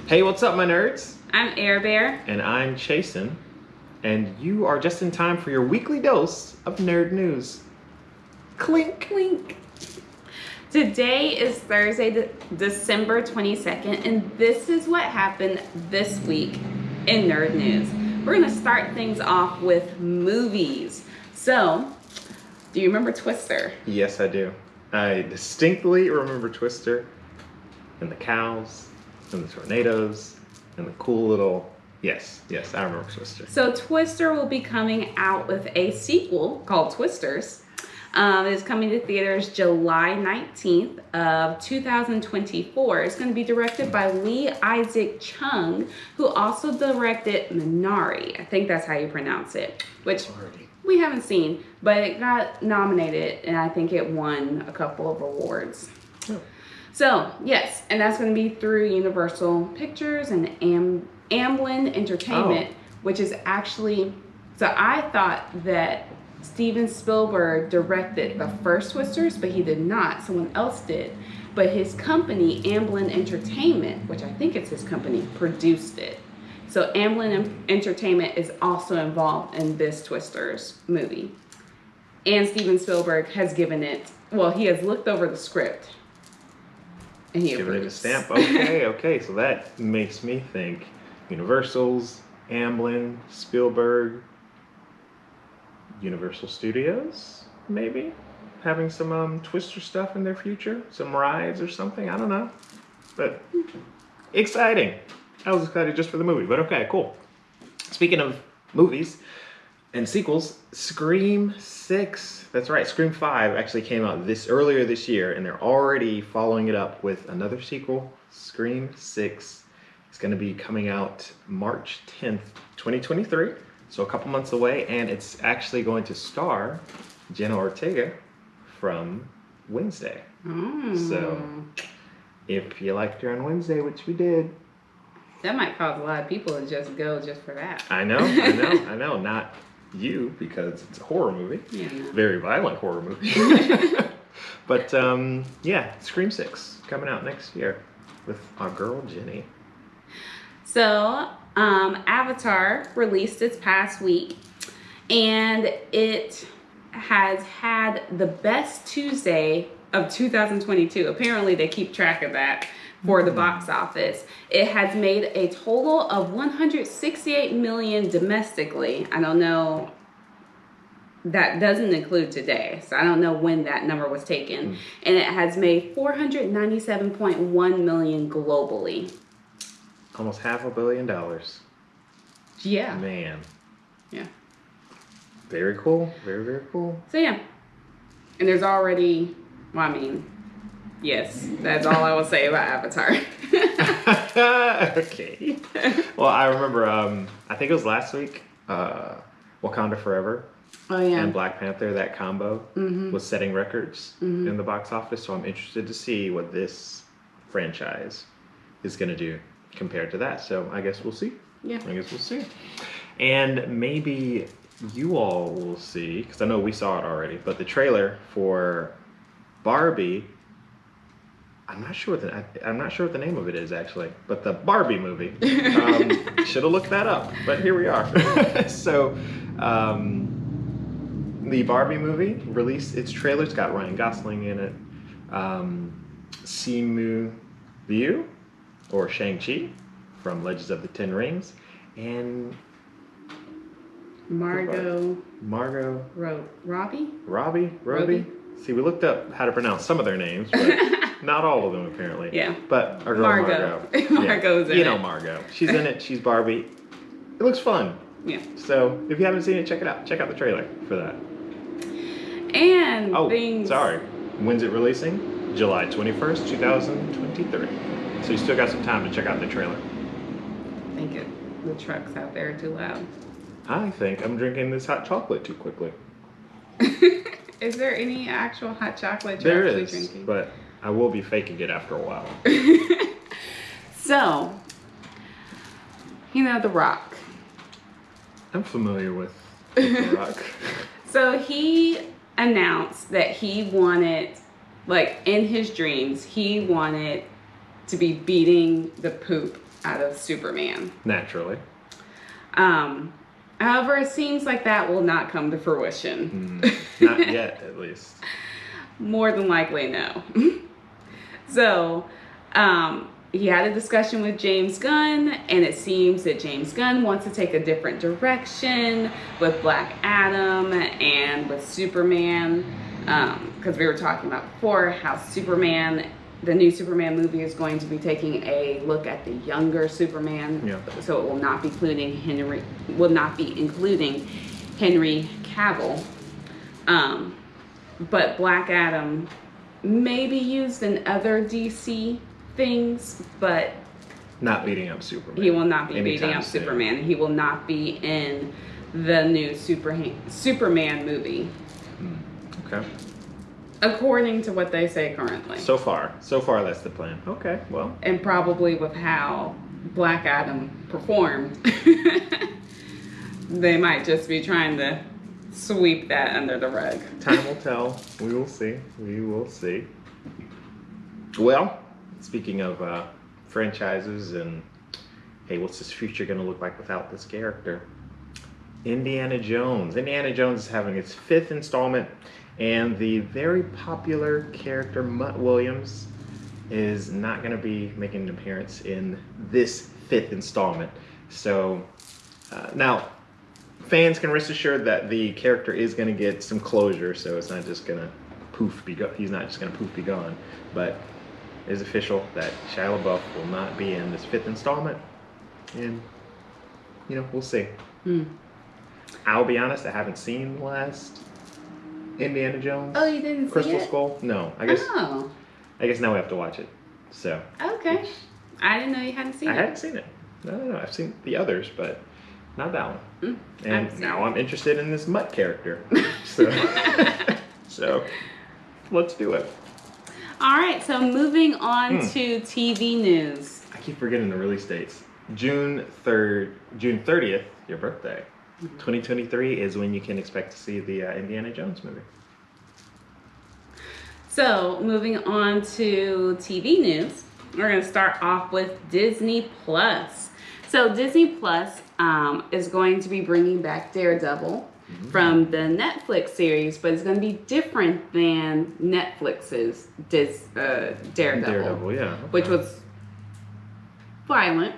Hey, what's up, my nerds? I'm Air Bear. And I'm Chasen. And you are just in time for your weekly dose of nerd news. Clink. Clink. Today is Thursday, December 22nd, and this is what happened this week in nerd news. We're going to start things off with movies. So, do you remember Twister? Yes, I do. I distinctly remember Twister and the cows and the tornadoes and the cool little... Yes, I remember Twister. So Twister will be coming out with a sequel called Twisters. It's coming to theaters July 19th of 2024. It's going to be directed by Lee Isaac Chung, who also directed Minari. I think that's how you pronounce it, which we haven't seen, but it got nominated, and I think it won a couple of awards. Oh. So, yes, and that's going to be through Universal Pictures and Amblin Entertainment, which is actually... So I thought that Steven Spielberg directed the first Twisters, but he did not. Someone else did. But his company, Amblin Entertainment, which I think it's his company, produced it. So Amblin Entertainment is also involved in this Twisters movie. And Steven Spielberg has given it... Well, he has looked over the script. And he Giving it a stamp. Okay. So that makes me think Universal's, Amblin, Spielberg, Universal Studios, maybe having some Twister stuff in their future, some rides or something. I don't know, but exciting. I was excited just for the movie, but okay, cool. Speaking of movies and sequels, Scream 6. That's right, Scream 5 actually came out earlier this year, and they're already following it up with another sequel, Scream 6. It's going to be coming out March 10th, 2023. So a couple months away, and it's actually going to star Jenna Ortega from Wednesday. So if you liked her on Wednesday, which we did. That might cause a lot of people to just go just for that. I know. Not you, because it's a horror movie. Yeah, no. Very violent horror movie. But yeah, Scream 6 coming out next year with our girl Jenny. So, Avatar released this past week, and it has had the best Tuesday of 2022. Apparently, they keep track of that for the box office. It has made a total of $168 million domestically. I don't know. That doesn't include today, so I don't know when that number was taken. And it has made $497.1 million globally. Almost $500 million. Yeah. Man. Yeah. Very cool. Very, very cool. So yeah. And there's already, yes, that's all I will say about Avatar. Okay. Well, I remember, I think it was last week, Wakanda Forever. Oh yeah. And Black Panther, that combo was setting records in the box office. So I'm interested to see what this franchise is going to do compared to that. So I guess we'll see. Yeah. I guess we'll see. And maybe you all will see, because I know we saw it already, but the trailer for Barbie, I'm not sure what the name of it is actually, but the Barbie movie. Should have looked that up, but here we are. So the Barbie movie released its trailer. It's got Ryan Gosling in it. Simu Liu, or Shang-Chi from Legends of the Ten Rings, and Margot Robbie. Robbie. See, we looked up how to pronounce some of their names, but not all of them apparently. Yeah. But our girl Margot. Margot's in it. You know Margot. She's in it. She's Barbie. It looks fun. Yeah. So if you haven't seen it, check it out. Check out the trailer for that. And sorry. When's it releasing? July 21st, 2023. So you still got some time to check out the trailer. I think the truck's out there too loud. I think I'm drinking this hot chocolate too quickly. Is there any actual hot chocolate you're actually is, drinking? But I will be faking it after a while. So, The Rock. I'm familiar with The Rock. So he announced that he wanted, in his dreams, he wanted to be beating the poop out of Superman. Naturally. However, it seems like that will not come to fruition. Not yet, at least. More than likely, no. So, he had a discussion with James Gunn, and it seems that James Gunn wants to take a different direction with Black Adam and with Superman. Because we were talking about before how Superman, the new Superman movie, is going to be taking a look at the younger Superman. Yeah. So it will not be including Henry Cavill. But Black Adam may be used in other DC things, but Not beating up Superman. he will not be Anytime beating up soon. Superman. He will not be in the new Superman movie, Okay. according to what they say currently. So far that's the plan. Okay, well. And probably with how Black Adam performed, they might just be trying to sweep that under the rug. Time will tell. We will see. We will see. Well, speaking of franchises and, hey, what's this future going to look like without this character? Indiana Jones. Indiana Jones is having its 5th installment, and the very popular character Mutt Williams is not going to be making an appearance in this 5th installment. So, now, fans can rest assured that the character is going to get some closure, so it's not just going to he's not just going to poof be gone. But it is official that Shia LaBeouf will not be in this 5th installment, and, we'll see. I'll be honest, I haven't seen the last Indiana Jones. Oh, you didn't see Crystal it? Skull? No, I guess now we have to watch it. So. Okay. I didn't know you hadn't seen I it. hadn't seen it. No. I've seen the others, but not that one. I've And seen now it. I'm interested in this Mutt character. So, so let's do it. All right, so moving on to TV news. I keep forgetting the release dates. June 30th, your birthday. 2023 is when you can expect to see the Indiana Jones movie. So, moving on to TV news, we're going to start off with Disney Plus. So, Disney Plus is going to be bringing back Daredevil from the Netflix series, but it's going to be different than Netflix's Daredevil. Daredevil, yeah. Okay. Which was violent.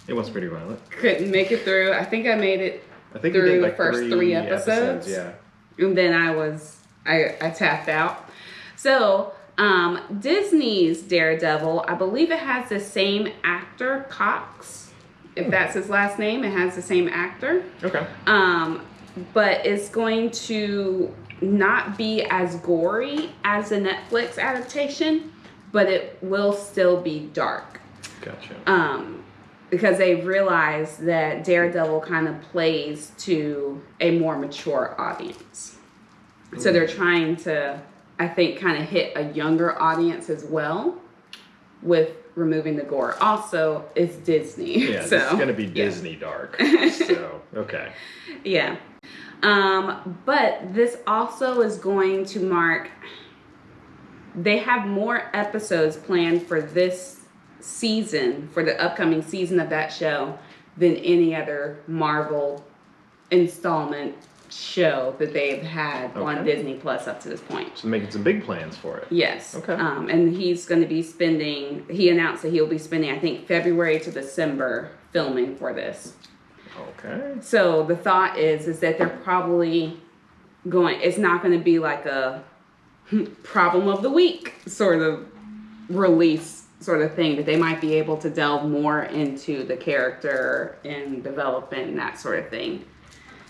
It was pretty violent. Couldn't make it through. I think I made it I think you through did the like first 3 episodes. Yeah. And then I tapped out. So, Disney's Daredevil, I believe it has the same actor, Cox. If that's his last name, it has the same actor. Okay. But it's going to not be as gory as the Netflix adaptation, but it will still be dark. Gotcha. Because they realized that Daredevil kind of plays to a more mature audience. So they're trying to, I think, kind of hit a younger audience as well with removing the gore. Also, it's Disney. Yeah, so, it's going to be Disney dark. So, okay. Yeah. But this also is going to mark, they have more episodes planned for this season, for the upcoming season of that show, than any other Marvel installment show that they've had on Disney Plus up to this point. So making some big plans for it. Yes. Okay. And he's going to be he announced that he'll be spending, I think, February to December filming for this. Okay. So the thought is that they're probably it's not going to be like a problem of the week sort of release sort of thing, that they might be able to delve more into the character and development and that sort of thing,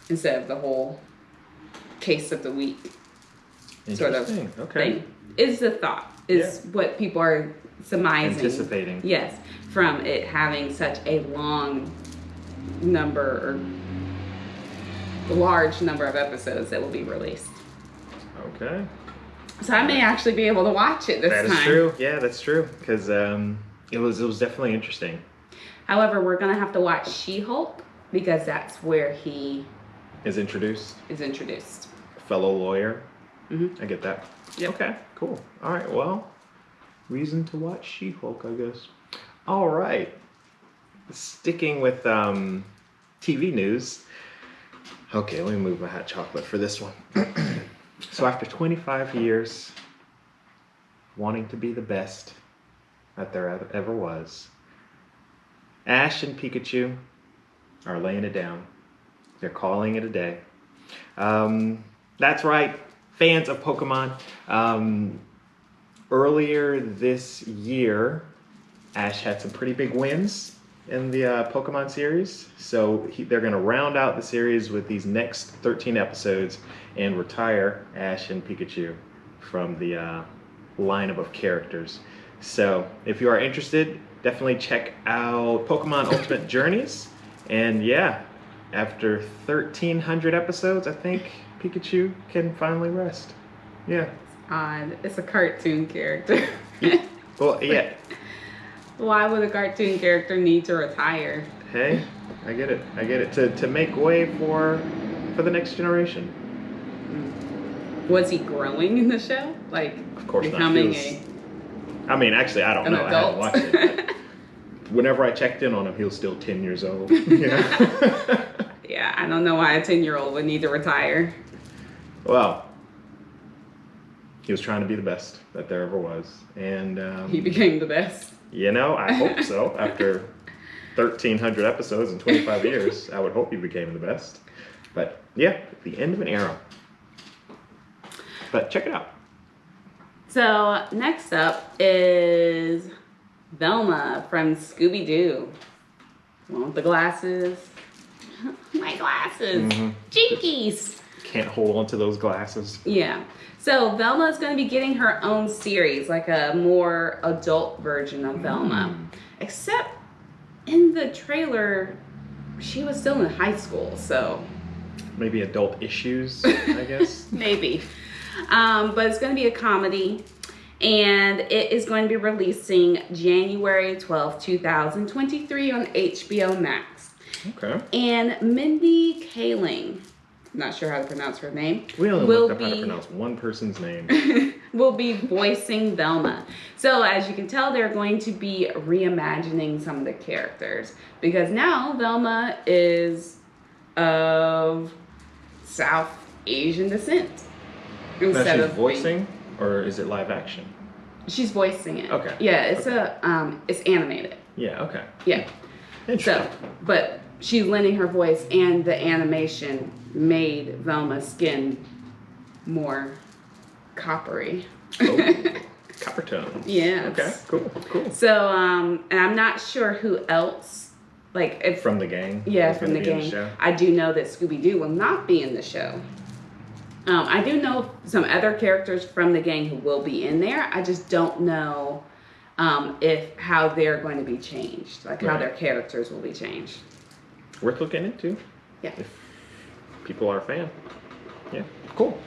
instead of the whole case of the week sort of thing. Is the thought, what people are surmising. Anticipating. Yes, from it having such a large number of episodes that will be released. Okay. So I may actually be able to watch it this time. That is true. Yeah, that's true. Because it was definitely interesting. However, we're going to have to watch She-Hulk, because that's where he Is introduced. Fellow lawyer. Mm-hmm. I get that. Yep. Okay, cool. All right, well, reason to watch She-Hulk, I guess. All right. sticking with TV news. Okay, let me move my hot chocolate for this one. So after 25 years wanting to be the best that there ever was, Ash and Pikachu are laying it down. They're calling it a day. That's right, fans of Pokemon. Earlier this year, Ash had some pretty big wins in the Pokemon series. So they're going to round out the series with these next 13 episodes and retire Ash and Pikachu from the lineup of characters. So if you are interested, definitely check out Pokemon Ultimate Journeys. And yeah, after 1,300 episodes, I think Pikachu can finally rest. Yeah. Odd. It's a cartoon character. Well, yeah. Why would a cartoon character need to retire? Hey, I get it. I get it. To make way for the next generation. Was he growing in the show? Like, Of course becoming not. I mean, actually, I don't an know. I haven't adult? watched it. But whenever I checked in on him, he was still 10 years old. Yeah. Yeah, I don't know why a 10-year-old would need to retire. Well, he was trying to be the best that there ever was. And, He became the best. you know, I hope so. After 1,300 episodes in 25 years, I would hope he became the best. But yeah, the end of an era. But check it out. So next up is Velma from Scooby-Doo. One with the glasses. My glasses. Jinkies. Can't hold on to those glasses. Yeah. So Velma is going to be getting her own series, like a more adult version of Velma. Except in the trailer, she was still in high school, so Maybe adult issues, I guess. maybe. But it's going to be a comedy, and it is going to be releasing January 12th, 2023 on HBO Max. Okay. And Mindy Kaling, not sure how to pronounce her name, We only will looked up how to be pronounce one person's name. will be voicing Velma. So as you can tell, they're going to be reimagining some of the characters, because now Velma is of South Asian descent. Now Instead she's of voicing, or is it live action? she's voicing it. Okay. Yeah, it's it's animated. Yeah, okay. Yeah. Interesting. So, but she's lending her voice, and the animation made Velma's skin more coppery. Oh, copper tones. Yes. Okay, cool. So, and I'm not sure who else, like, if From the gang? yeah, is from gonna the be in game. show? I do know that Scooby-Doo will not be in the show. I do know some other characters from the gang who will be in there. I just don't know if how they're going to be changed, like how Right. their characters will be changed. Worth looking into. Yeah. If people are a fan. Yeah, cool.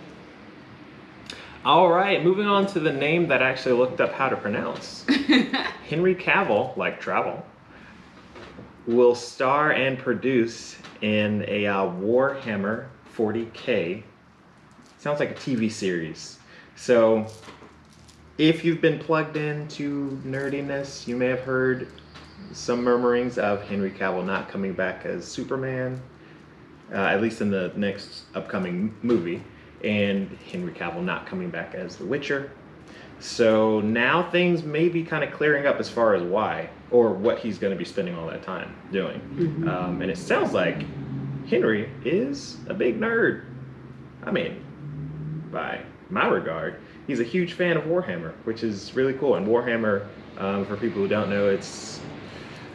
All right, moving on to the name that I actually looked up how to pronounce. Henry Cavill, like travel, will star and produce in a Warhammer 40K. Sounds like a TV series. So if you've been plugged into nerdiness, you may have heard some murmurings of Henry Cavill not coming back as Superman, at least in the next upcoming movie, and Henry Cavill not coming back as The Witcher. So now things may be kind of clearing up as far as why, or what he's going to be spending all that time doing. And it sounds like Henry is a big nerd. I mean, by my regard, he's a huge fan of Warhammer, which is really cool. And Warhammer, for people who don't know, it's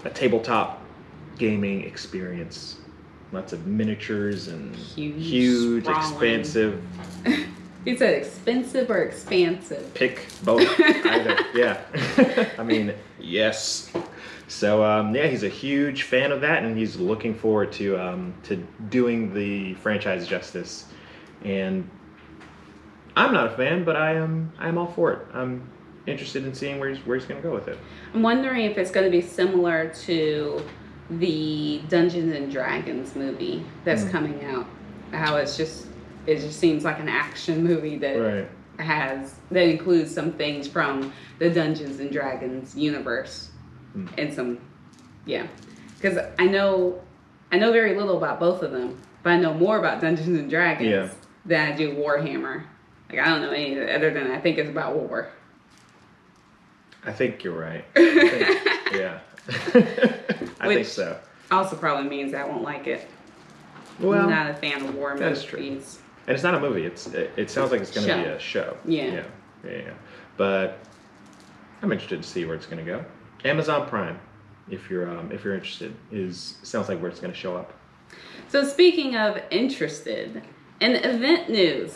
a tabletop gaming experience. Lots of miniatures and huge sprawling. expansive. You said expensive or expansive? Pick both, either. Yeah. I mean, yes. So yeah, he's a huge fan of that, and he's looking forward to doing the franchise justice. And I'm not a fan, but I am all for it. I'm interested in seeing where he's going to go with it. I'm wondering if it's going to be similar to the Dungeons and Dragons movie that's coming out. How it just seems like an action movie that Right. that includes some things from the Dungeons and Dragons universe and some because I know very little about both of them, but I know more about Dungeons and Dragons Yeah. than I do Warhammer. Like I don't know any other than I think it's about war. I think you're right. Yeah. I think Which so. Also probably means I won't like it. Well, I'm not a fan of war that movies. is true. And it's not a movie. It sounds like it's going to be a show. Yeah. Yeah. But I'm interested to see where it's going to go. Amazon Prime, if you're interested, sounds like where it's going to show up. So speaking of interested, in event news,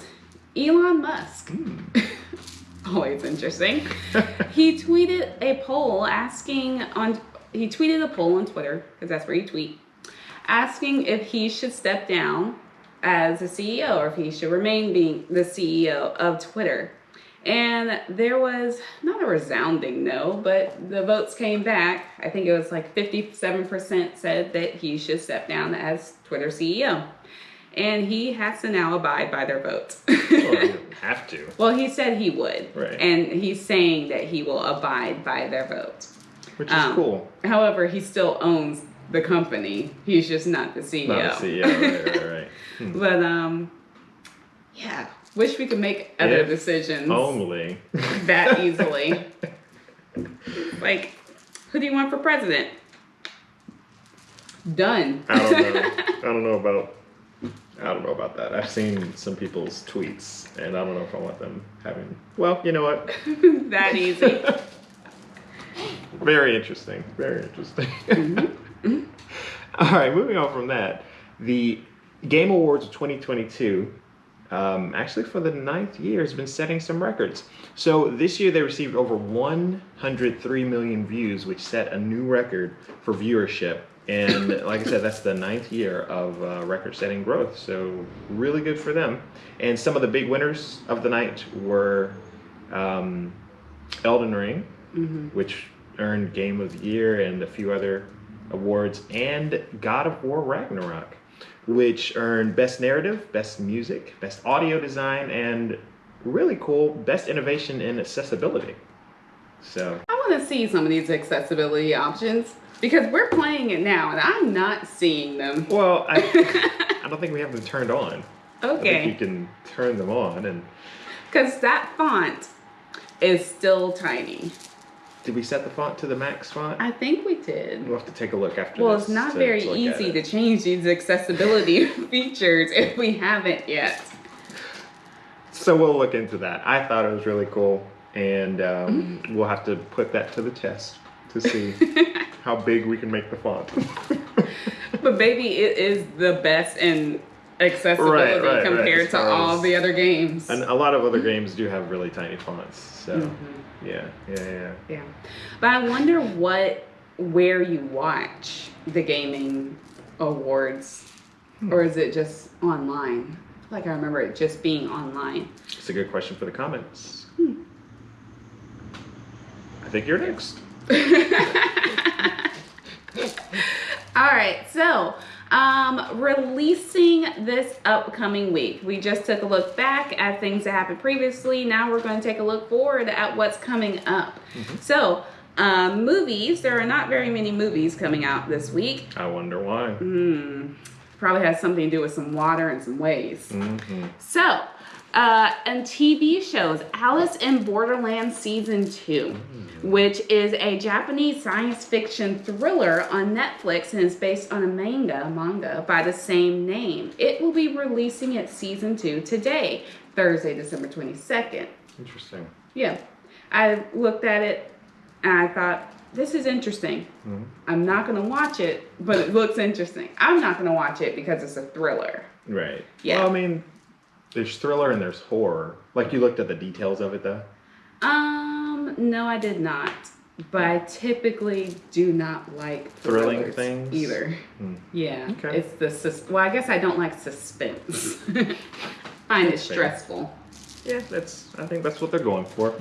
Elon Musk. Always interesting. He tweeted a poll on Twitter, because that's where you tweet, asking if he should step down as the CEO or if he should remain being the CEO of Twitter. And there was not a resounding no, but the votes came back. I think it was like 57% said that he should step down as Twitter CEO. And he has to now abide by their votes. Well, he doesn't have to. Well, he said he would. Right. And he's saying that he will abide by their votes. Which is cool. However, he still owns the company. He's just not the CEO. Not the CEO, right. But, yeah. Wish we could make other decisions Only. that easily. Like, who do you want for president? Done. I don't know about that. I've seen some people's tweets, and I don't know if I want them having. Well, you know what? That easy. Very interesting. Very interesting. All right, moving on from that, the Game Awards of 2022. Actually, for the 9th year, has been setting some records. So this year they received over 103 million views, which set a new record for viewership. And like I said, that's the 9th year of record-setting growth. So really good for them. And some of the big winners of the night were Elden Ring, which earned Game of the Year and a few other awards, and God of War Ragnarok, which earned Best Narrative, Best Music, Best Audio Design, and really cool, Best Innovation in Accessibility. So I want to see some of these accessibility options because we're playing it now and I'm not seeing them. well, I don't think we have them turned on. I Okay. think you can turn them on. And Because that font is still tiny. did we set the font to the max font? I think we did. We'll have to take a look after Well, this. it's not to very look at easy it. to change these accessibility features if we haven't yet. So we'll look into that. I thought it was really cool, and we'll have to put that to the test to see how big we can make the font. But baby, it is the best in accessibility Right, compared as to far all as- the other games. And a lot of other games do have really tiny fonts. So yeah. Yeah. But I wonder where you watch the gaming awards, or is it just online? I feel like I remember it just being online. It's a good question for the comments. I think you're next. All right, so releasing this upcoming week. We just took a look back at things that happened previously. Now we're going to take a look forward at what's coming up. So, movies. There are not very many movies coming out this week. I wonder why. Probably has something to do with some water and some waves. So, and TV shows, Alice in Borderland Season 2, which is a Japanese science fiction thriller on Netflix and is based on a manga by the same name. It will be releasing its Season 2 today, Thursday, December 22nd. Interesting. Yeah. I looked at it and I thought, this is interesting. I'm not going to watch it, but it looks interesting. I'm not going to watch it because it's a thriller. Right. Yeah. Well, I mean, there's thriller and there's horror. Like, you looked at the details of it, though? No, I did not. But I typically do not like Thrilling thrillers things? either. Yeah. Okay. It's the well, I guess I don't like suspense. Find it That's fair. stressful. Yeah, I think that's what they're going for.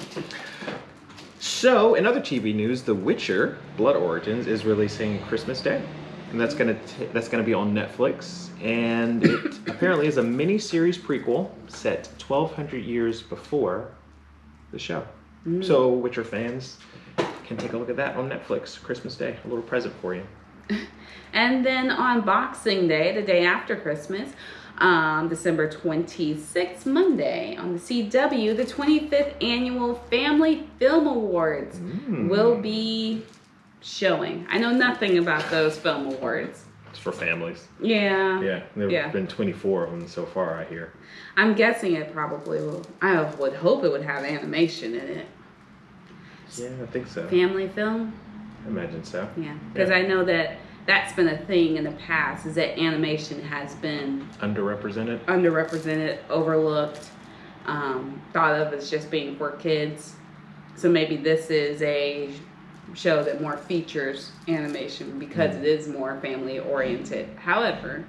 So, in other TV news, The Witcher: Blood Origins is releasing Christmas Day, and that's gonna be on Netflix. And it apparently is a mini-series prequel set 1,200 years before the show. So, Witcher fans can take a look at that on Netflix Christmas Day. A little present for you. And then on Boxing Day, the day after Christmas, December 26th, Monday, on the CW, the 25th Annual Family Film Awards will be showing. I know nothing about those film awards. It's for families. Yeah. Yeah, there have been 24 of them so far, I hear. I'm guessing it probably will. I would hope it would have animation in it. Yeah, I think so. Family film? I imagine so. Yeah. Because I know that's been a thing in the past, is that animation has been underrepresented, overlooked, thought of as just being for kids. So maybe this is a show that more features animation because it is more family oriented. However,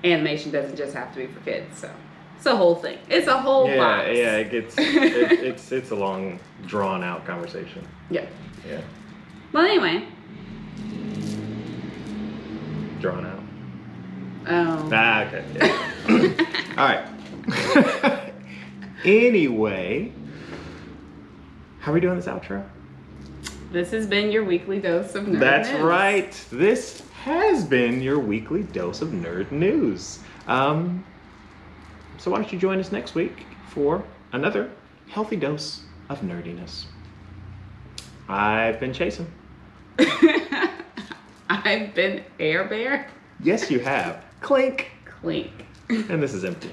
animation doesn't just have to be for kids, so it's a whole thing. It's a whole box. Yeah, it gets it's a long, drawn out conversation. Yeah. Yeah. Well, anyway. Drawn out. Oh. Ah, okay. Yeah. All right. Anyway, how are we doing this outro? This has been your weekly dose of nerd That's news. right. This has been your weekly dose of nerd news. So why don't you join us next week for another healthy dose of nerdiness. I've been Chasen. I've been Air Bear. Yes, you have. Clink. Clink. And this is Empty.